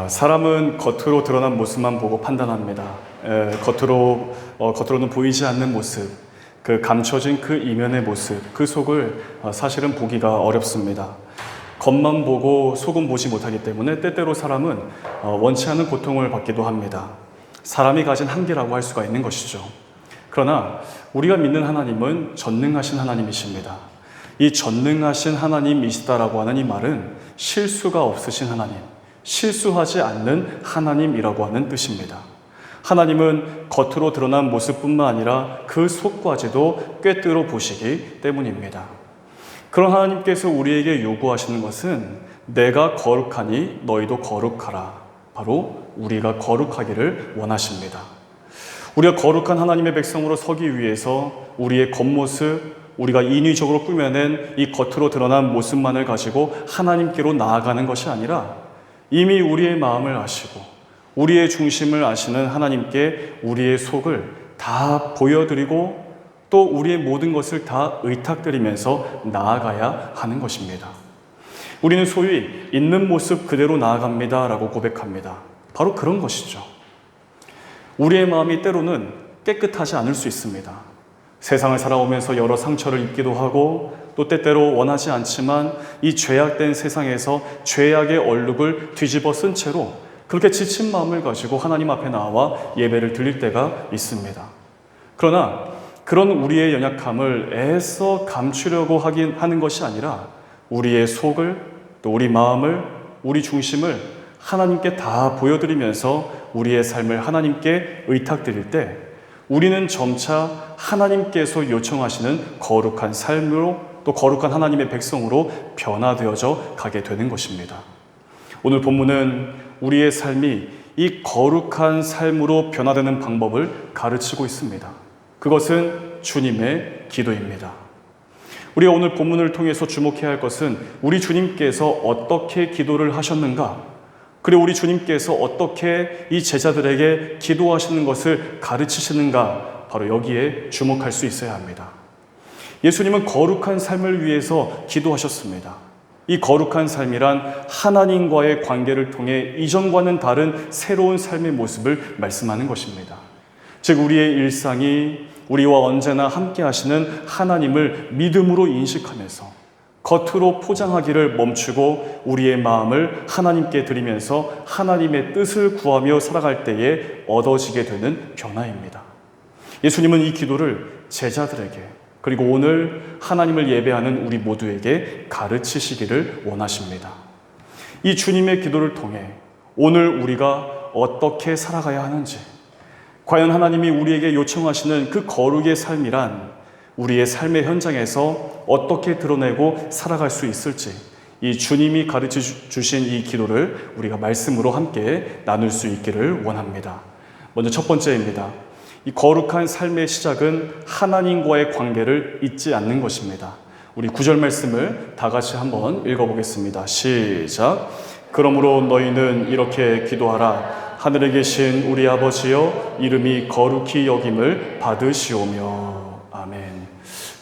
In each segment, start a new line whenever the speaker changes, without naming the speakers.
사람은 겉으로 드러난 모습만 보고 판단합니다. 겉으로는 보이지 않는 모습, 그 감춰진 그 이면의 모습, 그 속을 사실은 보기가 어렵습니다. 겉만 보고 속은 보지 못하기 때문에 때때로 사람은 원치 않는 고통을 받기도 합니다. 사람이 가진 한계라고 할 수가 있는 것이죠. 그러나 우리가 믿는 하나님은 전능하신 하나님이십니다. 이 전능하신 하나님이시다라고 하는 이 말은 실수가 없으신 하나님, 실수하지 않는 하나님이라고 하는 뜻입니다. 하나님은 겉으로 드러난 모습뿐만 아니라 그 속까지도 꿰뚫어 보시기 때문입니다. 그런 하나님께서 우리에게 요구하시는 것은 내가 거룩하니 너희도 거룩하라. 바로 우리가 거룩하기를 원하십니다. 우리가 거룩한 하나님의 백성으로 서기 위해서 우리의 겉모습, 우리가 인위적으로 꾸며낸 이 겉으로 드러난 모습만을 가지고 하나님께로 나아가는 것이 아니라 이미 우리의 마음을 아시고 우리의 중심을 아시는 하나님께 우리의 속을 다 보여드리고 또 우리의 모든 것을 다 의탁드리면서 나아가야 하는 것입니다. 우리는 소위 있는 모습 그대로 나아갑니다 라고 고백합니다. 바로 그런 것이죠. 우리의 마음이 때로는 깨끗하지 않을 수 있습니다. 세상을 살아오면서 여러 상처를 입기도 하고 또 때때로 원하지 않지만 이 죄악된 세상에서 죄악의 얼룩을 뒤집어 쓴 채로 그렇게 지친 마음을 가지고 하나님 앞에 나와 예배를 드릴 때가 있습니다. 그러나 그런 우리의 연약함을 애써 감추려고 하는 것이 아니라 우리의 속을 또 우리 마음을 우리 중심을 하나님께 다 보여드리면서 우리의 삶을 하나님께 의탁드릴 때 우리는 점차 하나님께서 요청하시는 거룩한 삶으로 또 거룩한 하나님의 백성으로 변화되어져 가게 되는 것입니다. 오늘 본문은 우리의 삶이 이 거룩한 삶으로 변화되는 방법을 가르치고 있습니다. 그것은 주님의 기도입니다. 우리가 오늘 본문을 통해서 주목해야 할 것은 우리 주님께서 어떻게 기도를 하셨는가, 그리고 우리 주님께서 어떻게 이 제자들에게 기도하시는 것을 가르치시는가, 바로 여기에 주목할 수 있어야 합니다. 예수님은 거룩한 삶을 위해서 기도하셨습니다. 이 거룩한 삶이란 하나님과의 관계를 통해 이전과는 다른 새로운 삶의 모습을 말씀하는 것입니다. 즉 우리의 일상이 우리와 언제나 함께 하시는 하나님을 믿음으로 인식하면서 겉으로 포장하기를 멈추고 우리의 마음을 하나님께 드리면서 하나님의 뜻을 구하며 살아갈 때에 얻어지게 되는 변화입니다. 예수님은 이 기도를 제자들에게 그리고 오늘 하나님을 예배하는 우리 모두에게 가르치시기를 원하십니다. 이 주님의 기도를 통해 오늘 우리가 어떻게 살아가야 하는지, 과연 하나님이 우리에게 요청하시는 그 거룩의 삶이란 우리의 삶의 현장에서 어떻게 드러내고 살아갈 수 있을지, 이 주님이 가르쳐 주신 이 기도를 우리가 말씀으로 함께 나눌 수 있기를 원합니다. 먼저 첫 번째입니다. 이 거룩한 삶의 시작은 하나님과의 관계를 잊지 않는 것입니다. 우리 9절 말씀을 다 같이 한번 읽어보겠습니다. 시작. 그러므로 너희는 이렇게 기도하라. 하늘에 계신 우리 아버지여, 이름이 거룩히 여김을 받으시오며. 아멘.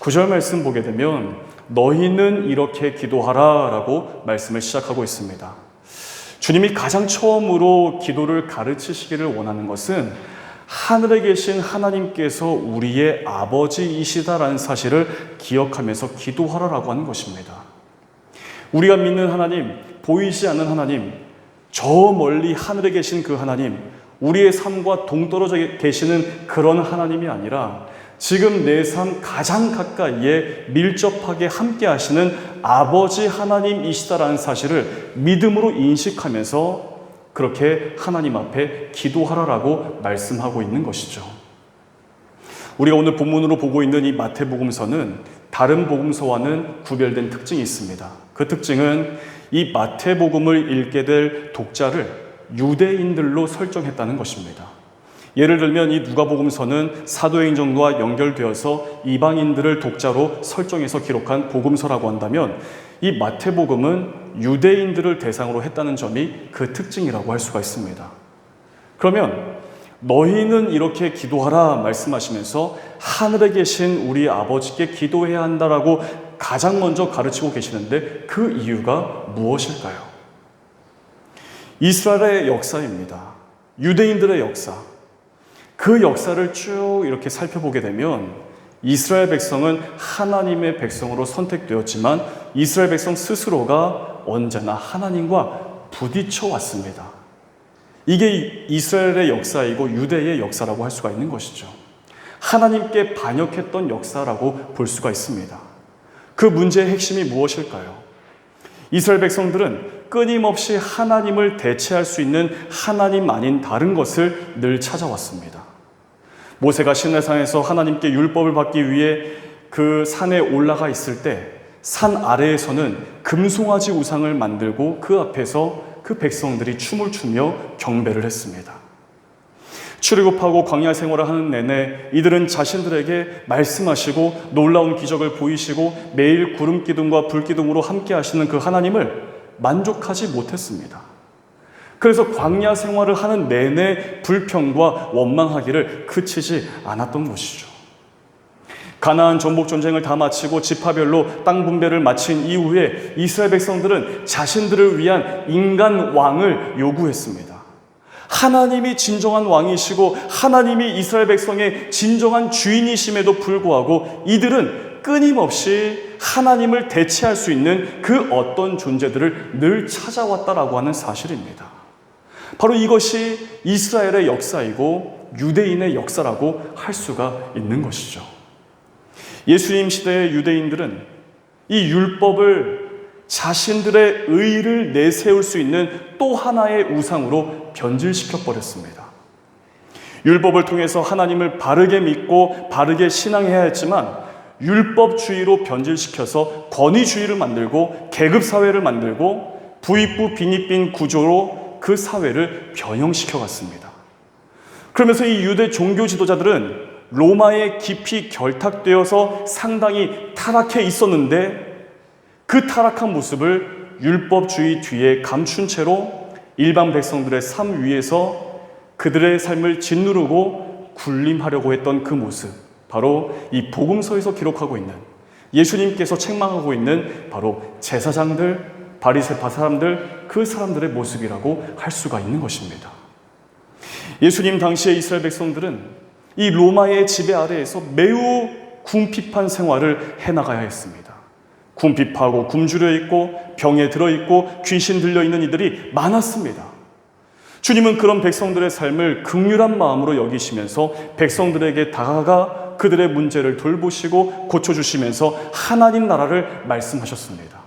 9절 말씀 보게 되면 너희는 이렇게 기도하라 라고 말씀을 시작하고 있습니다. 주님이 가장 처음으로 기도를 가르치시기를 원하는 것은 하늘에 계신 하나님께서 우리의 아버지이시다라는 사실을 기억하면서 기도하라라고 하는 것입니다. 우리가 믿는 하나님, 보이지 않는 하나님, 저 멀리 하늘에 계신 그 하나님, 우리의 삶과 동떨어져 계시는 그런 하나님이 아니라 지금 내 삶 가장 가까이에 밀접하게 함께 하시는 아버지 하나님이시다라는 사실을 믿음으로 인식하면서 그렇게 하나님 앞에 기도하라라고 말씀하고 있는 것이죠. 우리가 오늘 본문으로 보고 있는 이 마태복음서는 다른 복음서와는 구별된 특징이 있습니다. 그 특징은 이 마태복음을 읽게 될 독자를 유대인들로 설정했다는 것입니다. 예를 들면 이 누가복음서는 사도행전과 연결되어서 이방인들을 독자로 설정해서 기록한 복음서라고 한다면 이 마태복음은 유대인들을 대상으로 했다는 점이 그 특징이라고 할 수가 있습니다. 그러면 너희는 이렇게 기도하라 말씀하시면서 하늘에 계신 우리 아버지께 기도해야 한다라고 가장 먼저 가르치고 계시는데 그 이유가 무엇일까요? 이스라엘의 역사입니다. 유대인들의 역사. 그 역사를 쭉 이렇게 살펴보게 되면 이스라엘 백성은 하나님의 백성으로 선택되었지만 이스라엘 백성 스스로가 언제나 하나님과 부딪혀 왔습니다. 이게 이스라엘의 역사이고 유대의 역사라고 할 수가 있는 것이죠. 하나님께 반역했던 역사라고 볼 수가 있습니다. 그 문제의 핵심이 무엇일까요? 이스라엘 백성들은 끊임없이 하나님을 대체할 수 있는 하나님 아닌 다른 것을 늘 찾아왔습니다. 모세가 시내산에서 하나님께 율법을 받기 위해 그 산에 올라가 있을 때 산 아래에서는 금송아지 우상을 만들고 그 앞에서 그 백성들이 춤을 추며 경배를 했습니다. 출애굽하고 광야 생활을 하는 내내 이들은 자신들에게 말씀하시고 놀라운 기적을 보이시고 매일 구름 기둥과 불 기둥으로 함께 하시는 그 하나님을 만족하지 못했습니다. 그래서 광야 생활을 하는 내내 불평과 원망하기를 그치지 않았던 것이죠. 가나안 전복 전쟁을 다 마치고 지파별로 땅 분배를 마친 이후에 이스라엘 백성들은 자신들을 위한 인간 왕을 요구했습니다. 하나님이 진정한 왕이시고 하나님이 이스라엘 백성의 진정한 주인이심에도 불구하고 이들은 끊임없이 하나님을 대체할 수 있는 그 어떤 존재들을 늘 찾아왔다라고 하는 사실입니다. 바로 이것이 이스라엘의 역사이고 유대인의 역사라고 할 수가 있는 것이죠. 예수님 시대의 유대인들은 이 율법을 자신들의 의를 내세울 수 있는 또 하나의 우상으로 변질시켜 버렸습니다. 율법을 통해서 하나님을 바르게 믿고 바르게 신앙해야 했지만 율법주의로 변질시켜서 권위주의를 만들고 계급사회를 만들고 부익부 빈익빈 구조로 그 사회를 변형시켜 갔습니다. 그러면서 이 유대 종교 지도자들은 로마에 깊이 결탁되어서 상당히 타락해 있었는데 그 타락한 모습을 율법주의 뒤에 감춘 채로 일반 백성들의 삶 위에서 그들의 삶을 짓누르고 군림하려고 했던 그 모습, 바로 이 복음서에서 기록하고 있는 예수님께서 책망하고 있는 바로 제사장들, 바리새파 사람들, 그 사람들의 모습이라고 할 수가 있는 것입니다. 예수님 당시의 이스라엘 백성들은 이 로마의 지배 아래에서 매우 궁핍한 생활을 해나가야 했습니다. 궁핍하고 굶주려 있고 병에 들어 있고 귀신 들려 있는 이들이 많았습니다. 주님은 그런 백성들의 삶을 긍휼한 마음으로 여기시면서 백성들에게 다가가 그들의 문제를 돌보시고 고쳐주시면서 하나님 나라를 말씀하셨습니다.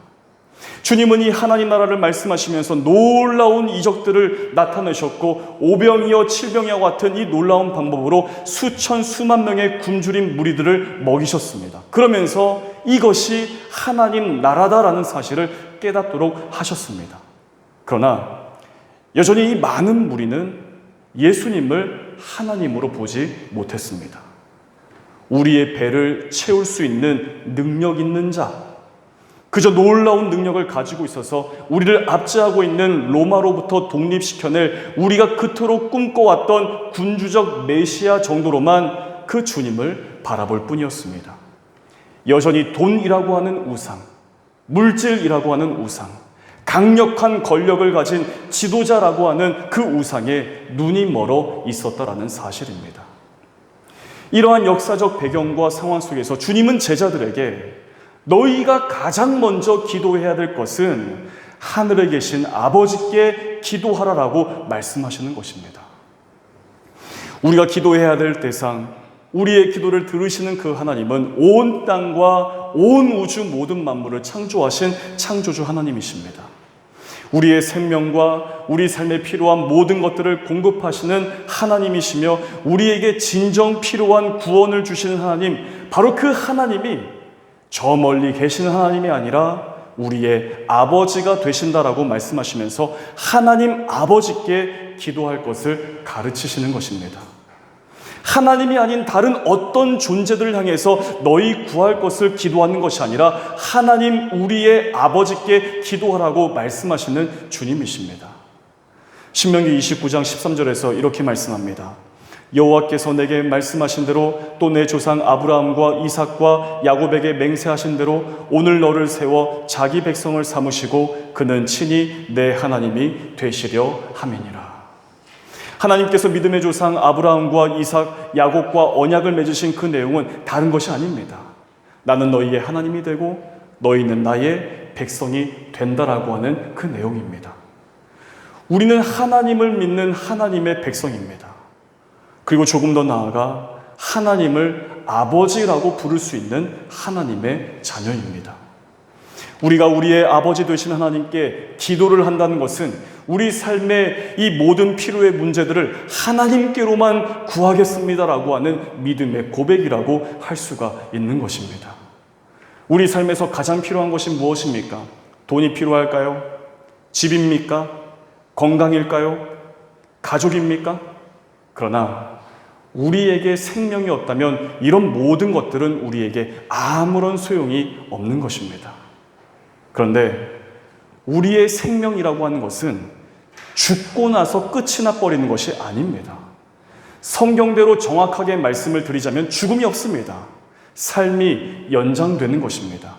주님은 이 하나님 나라를 말씀하시면서 놀라운 이적들을 나타내셨고 오병이어 칠병이와 같은 이 놀라운 방법으로 수천 수만 명의 굶주린 무리들을 먹이셨습니다. 그러면서 이것이 하나님 나라다라는 사실을 깨닫도록 하셨습니다. 그러나 여전히 이 많은 무리는 예수님을 하나님으로 보지 못했습니다. 우리의 배를 채울 수 있는 능력 있는 자, 그저 놀라운 능력을 가지고 있어서 우리를 압제하고 있는 로마로부터 독립시켜낼 우리가 그토록 꿈꿔왔던 군주적 메시아 정도로만 그 주님을 바라볼 뿐이었습니다. 여전히 돈이라고 하는 우상, 물질이라고 하는 우상, 강력한 권력을 가진 지도자라고 하는 그 우상에 눈이 멀어 있었다라는 사실입니다. 이러한 역사적 배경과 상황 속에서 주님은 제자들에게 너희가 가장 먼저 기도해야 될 것은 하늘에 계신 아버지께 기도하라라고 말씀하시는 것입니다. 우리가 기도해야 될 대상, 우리의 기도를 들으시는 그 하나님은 온 땅과 온 우주 모든 만물을 창조하신 창조주 하나님이십니다. 우리의 생명과 우리 삶에 필요한 모든 것들을 공급하시는 하나님이시며 우리에게 진정 필요한 구원을 주시는 하나님, 바로 그 하나님이 저 멀리 계시는 하나님이 아니라 우리의 아버지가 되신다라고 말씀하시면서 하나님 아버지께 기도할 것을 가르치시는 것입니다. 하나님이 아닌 다른 어떤 존재들을 향해서 너희 구할 것을 기도하는 것이 아니라 하나님 우리의 아버지께 기도하라고 말씀하시는 주님이십니다. 신명기 29장 13절에서 이렇게 말씀합니다. 여호와께서 내게 말씀하신 대로 또 내 조상 아브라함과 이삭과 야곱에게 맹세하신 대로 오늘 너를 세워 자기 백성을 삼으시고 그는 친히 내 하나님이 되시려 함이니라. 하나님께서 믿음의 조상 아브라함과 이삭, 야곱과 언약을 맺으신 그 내용은 다른 것이 아닙니다. 나는 너희의 하나님이 되고 너희는 나의 백성이 된다라고 하는 그 내용입니다. 우리는 하나님을 믿는 하나님의 백성입니다. 그리고 조금 더 나아가 하나님을 아버지라고 부를 수 있는 하나님의 자녀입니다. 우리가 우리의 아버지 되신 하나님께 기도를 한다는 것은 우리 삶의 이 모든 필요의 문제들을 하나님께로만 구하겠습니다라고 하는 믿음의 고백이라고 할 수가 있는 것입니다. 우리 삶에서 가장 필요한 것이 무엇입니까? 돈이 필요할까요? 집입니까? 건강일까요? 가족입니까? 그러나 우리에게 생명이 없다면 이런 모든 것들은 우리에게 아무런 소용이 없는 것입니다. 그런데 우리의 생명이라고 하는 것은 죽고 나서 끝이 나버리는 것이 아닙니다. 성경대로 정확하게 말씀을 드리자면 죽음이 없습니다. 삶이 연장되는 것입니다.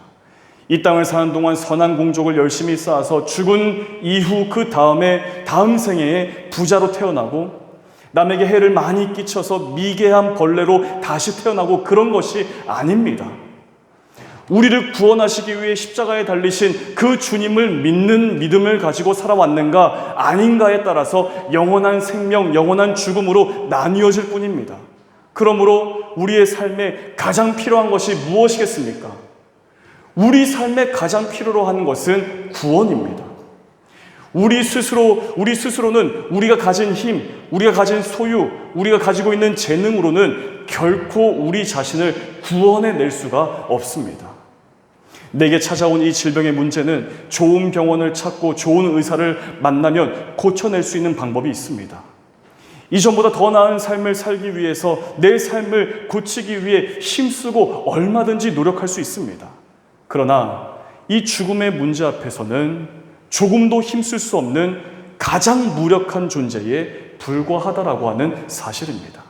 이 땅을 사는 동안 선한 공적을 열심히 쌓아서 죽은 이후 그 다음 생애에 부자로 태어나고 남에게 해를 많이 끼쳐서 미개한 벌레로 다시 태어나고 그런 것이 아닙니다. 우리를 구원하시기 위해 십자가에 달리신 그 주님을 믿는 믿음을 가지고 살아왔는가 아닌가에 따라서 영원한 생명, 영원한 죽음으로 나뉘어질 뿐입니다. 그러므로 우리의 삶에 가장 필요한 것이 무엇이겠습니까? 우리 삶에 가장 필요로 하는 것은 구원입니다. 우리 스스로는 우리가 가진 힘, 우리가 가진 소유, 우리가 가지고 있는 재능으로는 결코 우리 자신을 구원해낼 수가 없습니다. 내게 찾아온 이 질병의 문제는 좋은 병원을 찾고 좋은 의사를 만나면 고쳐낼 수 있는 방법이 있습니다. 이전보다 더 나은 삶을 살기 위해서 내 삶을 고치기 위해 힘쓰고 얼마든지 노력할 수 있습니다. 그러나 이 죽음의 문제 앞에서는 조금도 힘쓸 수 없는 가장 무력한 존재에 불과하다라고 하는 사실입니다.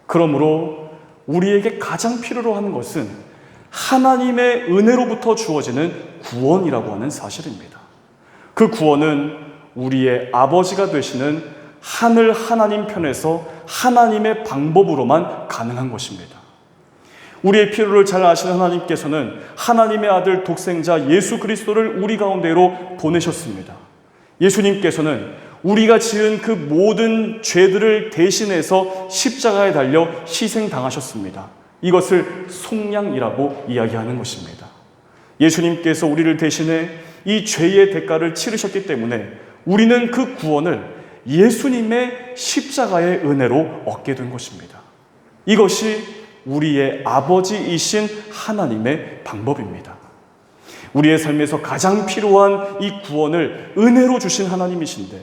그러므로 우리에게 가장 필요로 하는 것은 하나님의 은혜로부터 주어지는 구원이라고 하는 사실입니다. 그 구원은 우리의 아버지가 되시는 하늘 하나님 편에서 하나님의 방법으로만 가능한 것입니다. 우리의 필요를 잘 아시는 하나님께서는 하나님의 아들 독생자 예수 그리스도를 우리 가운데로 보내셨습니다. 예수님께서는 우리가 지은 그 모든 죄들을 대신해서 십자가에 달려 희생당하셨습니다. 이것을 속량이라고 이야기하는 것입니다. 예수님께서 우리를 대신해 이 죄의 대가를 치르셨기 때문에 우리는 그 구원을 예수님의 십자가의 은혜로 얻게 된 것입니다. 이것이 우리의 아버지이신 하나님의 방법입니다. 우리의 삶에서 가장 필요한 이 구원을 은혜로 주신 하나님이신데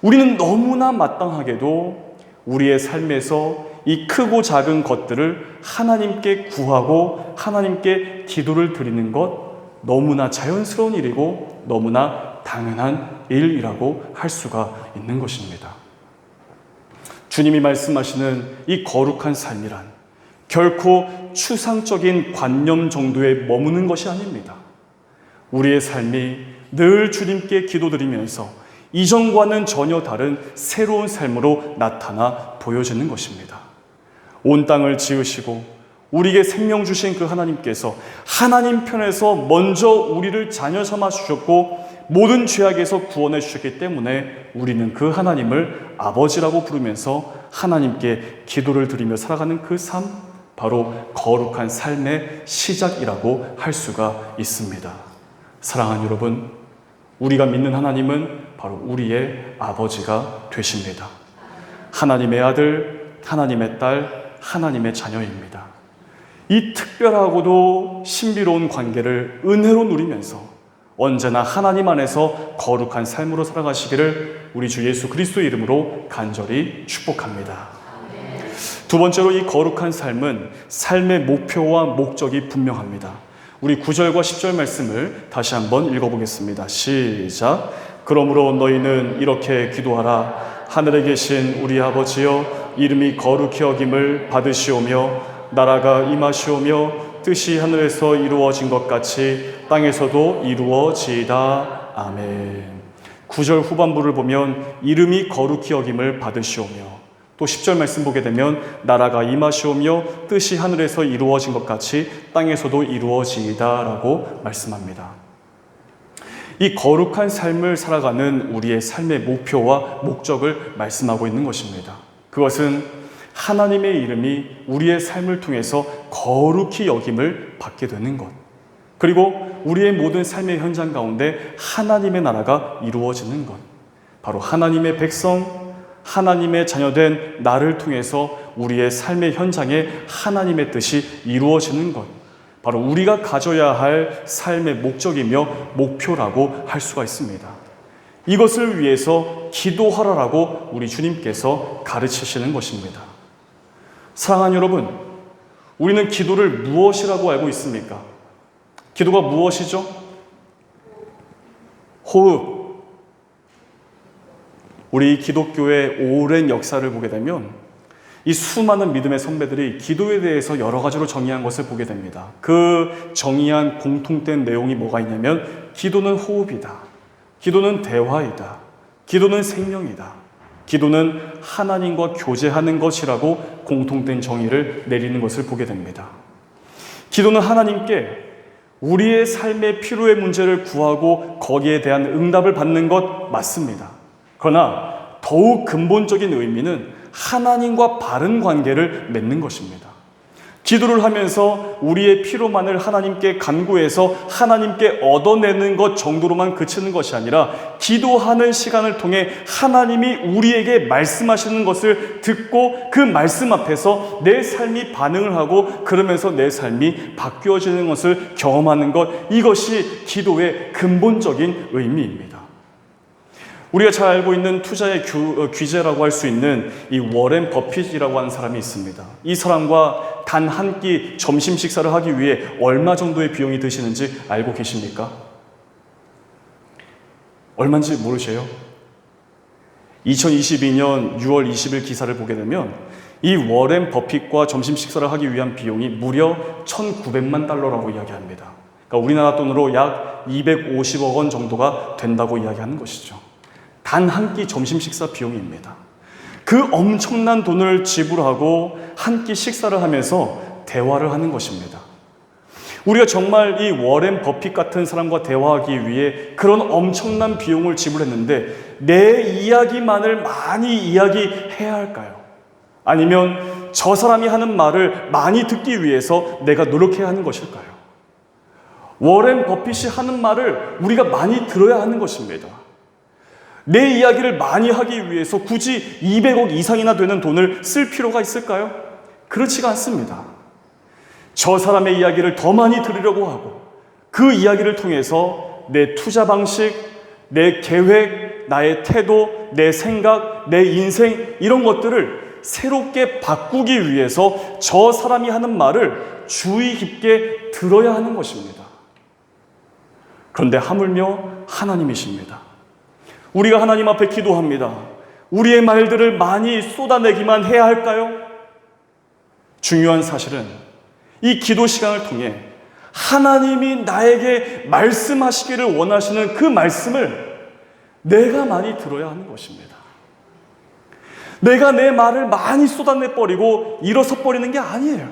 우리는 너무나 마땅하게도 우리의 삶에서 이 크고 작은 것들을 하나님께 구하고 하나님께 기도를 드리는 것 너무나 자연스러운 일이고 너무나 당연한 일이라고 할 수가 있는 것입니다. 주님이 말씀하시는 이 거룩한 삶이란 결코 추상적인 관념 정도에 머무는 것이 아닙니다. 우리의 삶이 늘 주님께 기도드리면서 이전과는 전혀 다른 새로운 삶으로 나타나 보여지는 것입니다. 온 땅을 지으시고 우리에게 생명 주신 그 하나님께서 하나님 편에서 먼저 우리를 자녀 삼아 주셨고 모든 죄악에서 구원해 주셨기 때문에 우리는 그 하나님을 아버지라고 부르면서 하나님께 기도를 드리며 살아가는 그 삶, 바로 거룩한 삶의 시작이라고 할 수가 있습니다. 사랑하는 여러분, 우리가 믿는 하나님은 바로 우리의 아버지가 되십니다. 하나님의 아들, 하나님의 딸, 하나님의 자녀입니다. 이 특별하고도 신비로운 관계를 은혜로 누리면서 언제나 하나님 안에서 거룩한 삶으로 살아가시기를 우리 주 예수 그리스도의 이름으로 간절히 축복합니다. 두 번째로 이 거룩한 삶은 삶의 목표와 목적이 분명합니다. 우리 9절과 10절 말씀을 다시 한번 읽어보겠습니다. 시작. 그러므로 너희는 이렇게 기도하라. 하늘에 계신 우리 아버지여, 이름이 거룩히 여김을 받으시오며 나라가 임하시오며 뜻이 하늘에서 이루어진 것 같이 땅에서도 이루어지이다. 아멘. 9절 후반부를 보면 이름이 거룩히 여김을 받으시오며, 또 10절 말씀 보게 되면 나라가 임하시오며 뜻이 하늘에서 이루어진 것 같이 땅에서도 이루어지이다 라고 말씀합니다. 이 거룩한 삶을 살아가는 우리의 삶의 목표와 목적을 말씀하고 있는 것입니다. 그것은 하나님의 이름이 우리의 삶을 통해서 거룩히 여김을 받게 되는 것, 그리고 우리의 모든 삶의 현장 가운데 하나님의 나라가 이루어지는 것, 바로 하나님의 백성, 하나님의 자녀된 나를 통해서 우리의 삶의 현장에 하나님의 뜻이 이루어지는 것, 바로 우리가 가져야 할 삶의 목적이며 목표라고 할 수가 있습니다. 이것을 위해서 기도하라라고 우리 주님께서 가르치시는 것입니다. 사랑하는 여러분, 우리는 기도를 무엇이라고 알고 있습니까? 기도가 무엇이죠? 호흡. 우리 기독교의 오랜 역사를 보게 되면 이 수많은 믿음의 선배들이 기도에 대해서 여러 가지로 정의한 것을 보게 됩니다. 그 정의한 공통된 내용이 뭐가 있냐면 기도는 호흡이다. 기도는 대화이다. 기도는 생명이다. 기도는 하나님과 교제하는 것이라고 공통된 정의를 내리는 것을 보게 됩니다. 기도는 하나님께 우리의 삶의 필요의 문제를 구하고 거기에 대한 응답을 받는 것 맞습니다. 그러나 더욱 근본적인 의미는 하나님과 바른 관계를 맺는 것입니다. 기도를 하면서 우리의 필요만을 하나님께 간구해서 하나님께 얻어내는 것 정도로만 그치는 것이 아니라 기도하는 시간을 통해 하나님이 우리에게 말씀하시는 것을 듣고 그 말씀 앞에서 내 삶이 반응을 하고 그러면서 내 삶이 바뀌어지는 것을 경험하는 것, 이것이 기도의 근본적인 의미입니다. 우리가 잘 알고 있는 투자의 귀재라고 할 수 있는 이 워렌 버핏이라고 하는 사람이 있습니다. 이 사람과 단 한 끼 점심 식사를 하기 위해 얼마 정도의 비용이 드시는지 알고 계십니까? 얼마인지 모르세요? 2022년 6월 20일 기사를 보게 되면 이 워렌 버핏과 점심 식사를 하기 위한 비용이 무려 1,900만 달러라고 이야기합니다. 그러니까 우리나라 돈으로 약 250억 원 정도가 된다고 이야기하는 것이죠. 단 한 끼 점심 식사 비용입니다. 그 엄청난 돈을 지불하고 한 끼 식사를 하면서 대화를 하는 것입니다. 우리가 정말 이 워렌 버핏 같은 사람과 대화하기 위해 그런 엄청난 비용을 지불했는데 내 이야기만을 많이 이야기해야 할까요? 아니면 저 사람이 하는 말을 많이 듣기 위해서 내가 노력해야 하는 것일까요? 워렌 버핏이 하는 말을 우리가 많이 들어야 하는 것입니다. 내 이야기를 많이 하기 위해서 굳이 200억 이상이나 되는 돈을 쓸 필요가 있을까요? 그렇지가 않습니다. 저 사람의 이야기를 더 많이 들으려고 하고 그 이야기를 통해서 내 투자 방식, 내 계획, 나의 태도, 내 생각, 내 인생 이런 것들을 새롭게 바꾸기 위해서 저 사람이 하는 말을 주의 깊게 들어야 하는 것입니다. 그런데 하물며 하나님이십니다. 우리가 하나님 앞에 기도합니다. 우리의 말들을 많이 쏟아내기만 해야 할까요? 중요한 사실은 이 기도 시간을 통해 하나님이 나에게 말씀하시기를 원하시는 그 말씀을 내가 많이 들어야 하는 것입니다. 내가 내 말을 많이 쏟아내버리고 일어서버리는 게 아니에요.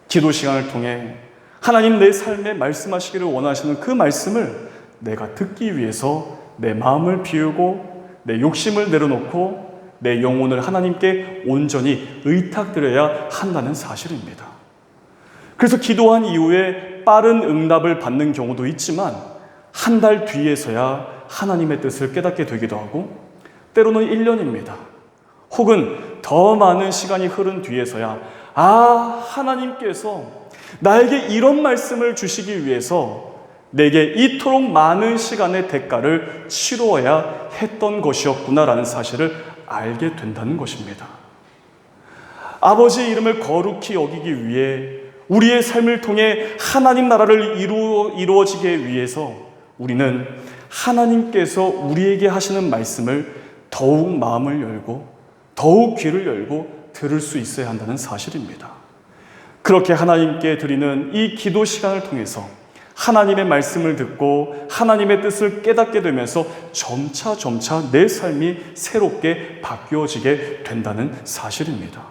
기도 시간을 통해 하나님 내 삶에 말씀하시기를 원하시는 그 말씀을 내가 듣기 위해서 내 마음을 비우고 내 욕심을 내려놓고 내 영혼을 하나님께 온전히 의탁드려야 한다는 사실입니다. 그래서 기도한 이후에 빠른 응답을 받는 경우도 있지만 한 달 뒤에서야 하나님의 뜻을 깨닫게 되기도 하고 때로는 1년입니다. 혹은 더 많은 시간이 흐른 뒤에서야 하나님께서 나에게 이런 말씀을 주시기 위해서 내게 이토록 많은 시간의 대가를 치루어야 했던 것이었구나라는 사실을 알게 된다는 것입니다. 아버지의 이름을 거룩히 여기기 위해 우리의 삶을 통해 하나님 나라를 이루어지게 위해서 우리는 하나님께서 우리에게 하시는 말씀을 더욱 마음을 열고 더욱 귀를 열고 들을 수 있어야 한다는 사실입니다. 그렇게 하나님께 드리는 이 기도 시간을 통해서 하나님의 말씀을 듣고 하나님의 뜻을 깨닫게 되면서 점차 내 삶이 새롭게 바뀌어지게 된다는 사실입니다.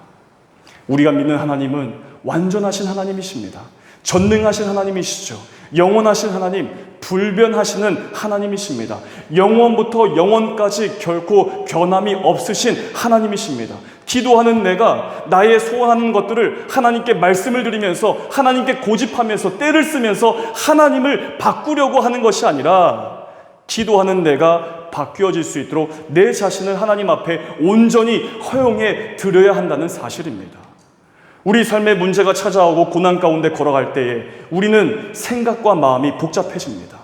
우리가 믿는 하나님은 완전하신 하나님이십니다. 전능하신 하나님이시죠. 영원하신 하나님, 불변하시는 하나님이십니다. 영원부터 영원까지 결코 변함이 없으신 하나님이십니다. 기도하는 내가 나의 소원하는 것들을 하나님께 말씀을 드리면서 하나님께 고집하면서 때를 쓰면서 하나님을 바꾸려고 하는 것이 아니라 기도하는 내가 바뀌어질 수 있도록 내 자신을 하나님 앞에 온전히 허용해 드려야 한다는 사실입니다. 우리 삶에 문제가 찾아오고 고난 가운데 걸어갈 때에 우리는 생각과 마음이 복잡해집니다.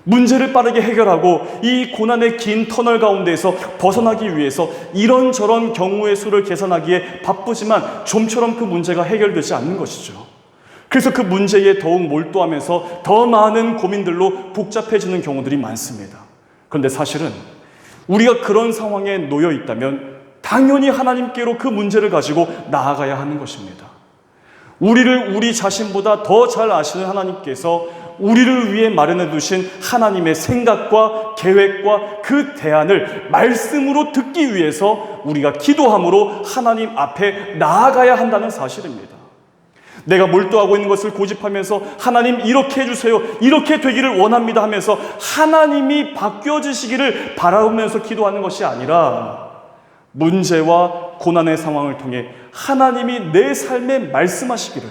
문제를 빠르게 해결하고 이 고난의 긴 터널 가운데에서 벗어나기 위해서 이런저런 경우의 수를 계산하기에 바쁘지만 좀처럼 그 문제가 해결되지 않는 것이죠. 그래서 그 문제에 더욱 몰두하면서 더 많은 고민들로 복잡해지는 경우들이 많습니다. 그런데 사실은 우리가 그런 상황에 놓여 있다면 당연히 하나님께로 그 문제를 가지고 나아가야 하는 것입니다. 우리를 우리 자신보다 더 잘 아시는 하나님께서 우리를 위해 마련해 두신 하나님의 생각과 계획과 그 대안을 말씀으로 듣기 위해서 우리가 기도함으로 하나님 앞에 나아가야 한다는 사실입니다. 내가 몰두하고 있는 것을 고집하면서 하나님 이렇게 해주세요, 이렇게 되기를 원합니다 하면서 하나님이 바뀌어지시기를 바라면서 기도하는 것이 아니라 문제와 고난의 상황을 통해 하나님이 내 삶에 말씀하시기를,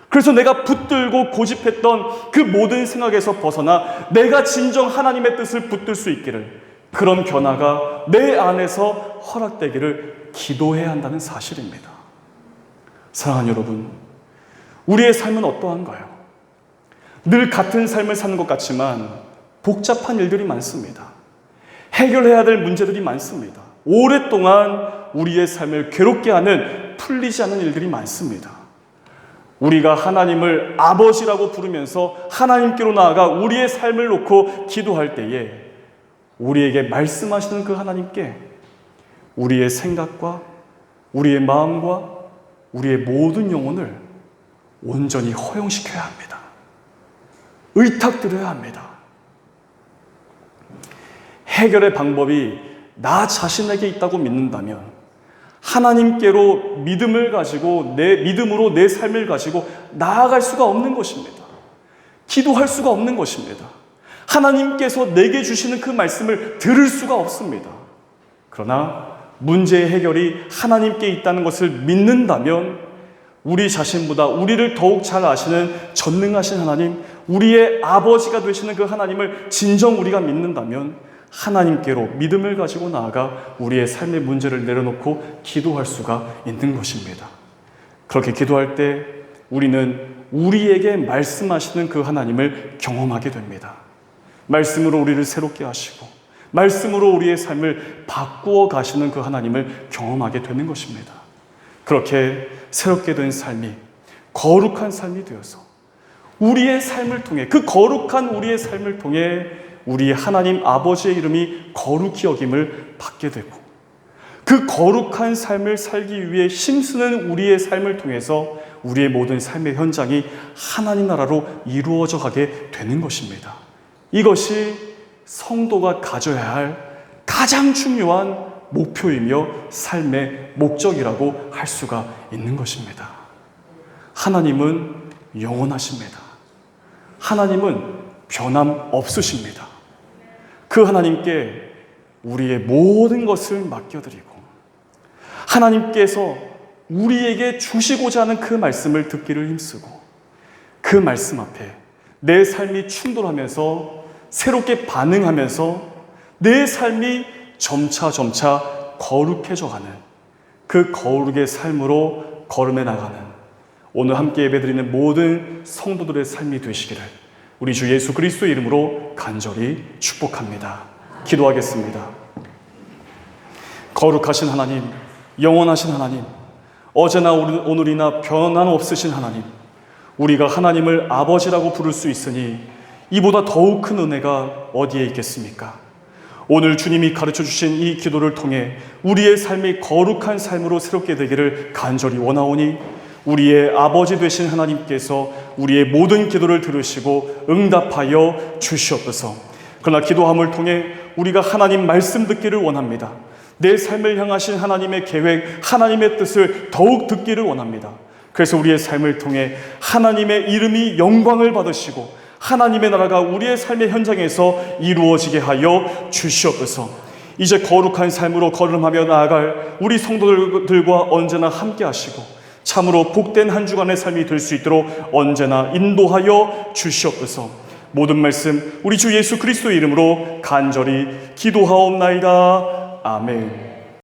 그래서 내가 붙들고 고집했던 그 모든 생각에서 벗어나 내가 진정 하나님의 뜻을 붙들 수 있기를, 그런 변화가 내 안에서 허락되기를 기도해야 한다는 사실입니다. 사랑하는 여러분, 우리의 삶은 어떠한가요? 늘 같은 삶을 사는 것 같지만 복잡한 일들이 많습니다. 해결해야 될 문제들이 많습니다. 오랫동안 우리의 삶을 괴롭게 하는, 풀리지 않는 일들이 많습니다. 우리가 하나님을 아버지라고 부르면서 하나님께로 나아가 우리의 삶을 놓고 기도할 때에 우리에게 말씀하시는 그 하나님께 우리의 생각과 우리의 마음과 우리의 모든 영혼을 온전히 허용시켜야 합니다. 의탁드려야 합니다. 해결의 방법이 나 자신에게 있다고 믿는다면 하나님께로 믿음을 가지고 믿음으로 내 삶을 가지고 나아갈 수가 없는 것입니다. 기도할 수가 없는 것입니다. 하나님께서 내게 주시는 그 말씀을 들을 수가 없습니다. 그러나 문제의 해결이 하나님께 있다는 것을 믿는다면 우리 자신보다 우리를 더욱 잘 아시는 전능하신 하나님, 우리의 아버지가 되시는 그 하나님을 진정 우리가 믿는다면 하나님께로 믿음을 가지고 나아가 우리의 삶의 문제를 내려놓고 기도할 수가 있는 것입니다. 그렇게 기도할 때 우리는 우리에게 말씀하시는 그 하나님을 경험하게 됩니다. 말씀으로 우리를 새롭게 하시고 말씀으로 우리의 삶을 바꾸어 가시는 그 하나님을 경험하게 되는 것입니다. 그렇게 새롭게 된 삶이 거룩한 삶이 되어서 우리의 삶을 통해, 그 거룩한 우리의 삶을 통해 우리 하나님 아버지의 이름이 거룩히 여김을 받게 되고, 그 거룩한 삶을 살기 위해 힘쓰는 우리의 삶을 통해서 우리의 모든 삶의 현장이 하나님 나라로 이루어져 가게 되는 것입니다. 이것이 성도가 가져야 할 가장 중요한 목표이며 삶의 목적이라고 할 수가 있는 것입니다. 하나님은 영원하십니다. 하나님은 변함 없으십니다. 그 하나님께 우리의 모든 것을 맡겨드리고 하나님께서 우리에게 주시고자 하는 그 말씀을 듣기를 힘쓰고 그 말씀 앞에 내 삶이 충돌하면서 새롭게 반응하면서 내 삶이 점차 거룩해져가는 그 거룩의 삶으로 걸음해 나가는 오늘 함께 예배드리는 모든 성도들의 삶이 되시기를 우리 주 예수 그리스도의 이름으로 간절히 축복합니다. 기도하겠습니다. 거룩하신 하나님, 영원하신 하나님, 어제나 오늘이나 변함없으신 하나님, 우리가 하나님을 아버지라고 부를 수 있으니 이보다 더욱 큰 은혜가 어디에 있겠습니까? 오늘 주님이 가르쳐 주신 이 기도를 통해 우리의 삶이 거룩한 삶으로 새롭게 되기를 간절히 원하오니 우리의 아버지 되신 하나님께서 우리의 모든 기도를 들으시고 응답하여 주시옵소서. 그러나 기도함을 통해 우리가 하나님 말씀 듣기를 원합니다. 내 삶을 향하신 하나님의 계획, 하나님의 뜻을 더욱 듣기를 원합니다. 그래서 우리의 삶을 통해 하나님의 이름이 영광을 받으시고 하나님의 나라가 우리의 삶의 현장에서 이루어지게 하여 주시옵소서. 이제 거룩한 삶으로 걸음하며 나아갈 우리 성도들과 언제나 함께 하시고 참으로 복된 한 주간의 삶이 될 수 있도록 언제나 인도하여 주시옵소서. 모든 말씀 우리 주 예수 그리스도의 이름으로 간절히 기도하옵나이다. 아멘.